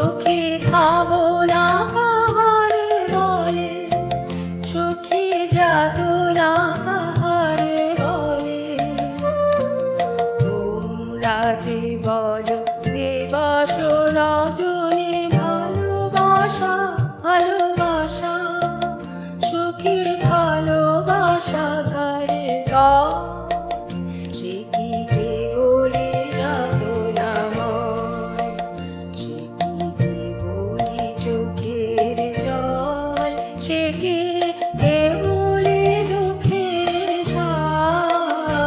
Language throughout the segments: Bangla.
সুখী খাবো না কাহারে বলে, সুখী যাতনা কাহারে বলে। তোমরা যে বলো দিবস রজনী ভালোবাসা ভালোবাসা, সুখীর ভালোবাসা কারে কয়? সে কি কেবলি যাতনাময়, সে কি কেবলি চোখের জল, সে কি কেবলি দুঃখের শ্বাস।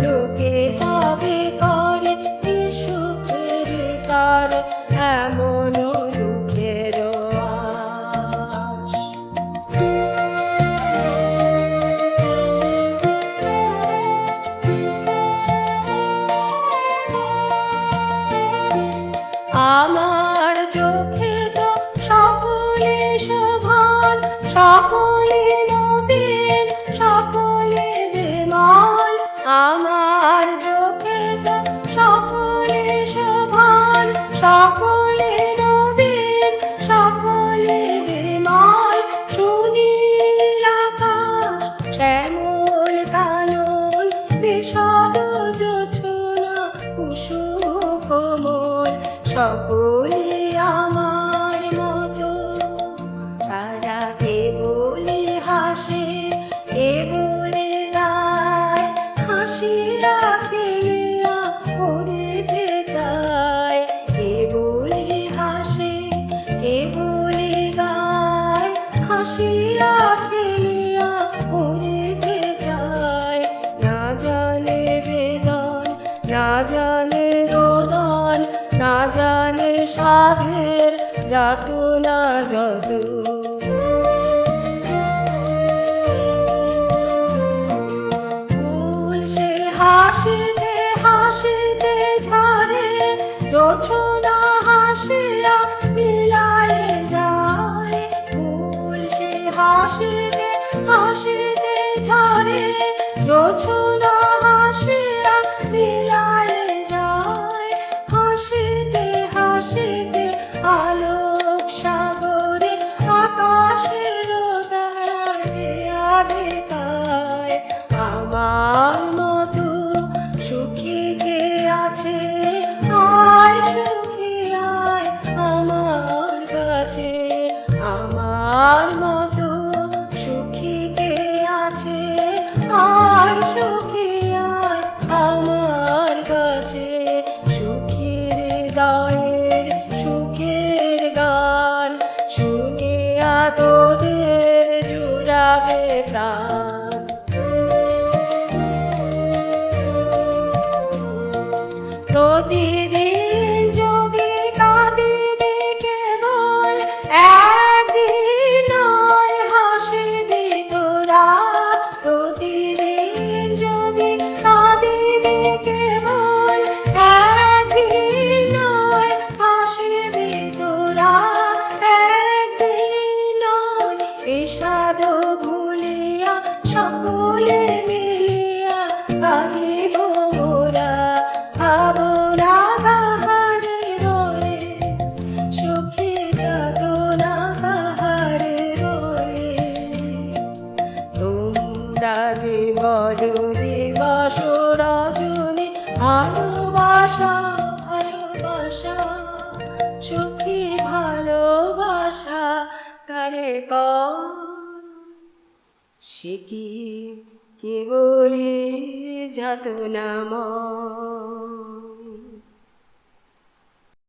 লোকে তবে করে কি সুখের তার এমন দুঃখের আশ। আমার চোখে তো সকলে শোভন, সকলে নবীন, সকলে বিমল। আমার চোখে তো সকলে শোভন, সকলে নবীন, সকলে বিমল। সুনীল আকাশ, শ্যামল কানন, বিশদ জোছনা, কুসুম কোমল, সকলে আমার মতো। তারা কেবলি হাসে, কেবলি গায়, হাসিয়া ফেলিয়া মরিতে চায়। কেবলি হাসে, কেবলি গায়, হাসিয়া ফেলিয়া মরিতে চায়। না জানে বেদন, না জানে রোদন, না জানে সাধের যাতনা যত। ফুল সে হাসিতে হাসিতে ঝরে, জোছনা হাসিয়া মিলায়ে যায়। ফুল সে হাসিতে হাসিতে ঝরে, জোছনা হাসিয়া মিলায়ে যায়। হাসিতে হাসিতে আলোক সাগরে আকাশের তারা দেয়া দেখায়। আমার মতো সুখী কে আছে? আয় সুখী আয় আমার কাছে। আমার মতো সুখী কে আছে? আয় সুখী আয় আমার কাছে। সুখীর হৃদয়ের সুখের গান শুনিয়া তোদের জুড়াবে প্রাণ। প্রতিদিন যদি কাঁদিবে কেবল, একদিন নয় হাসিবি তোরা। প্রতিদিন যদি কাঁদিবে কেবল, একদিন নয় হাসিবি তোরা। একদিন নয় বিষাদ ভুলিয়া সকলে মিলিয়া কাঁদিব মোরা। ভাবনা কাহারে বলে, সুখী যাতনা কাহারে বলে। তোমরা যে বলো দিবস রজনী ভালোবাসা ভালোবাসা, সুখী ভালোবাসা কারে কয়? সে কি কেবলি যাতনাময়।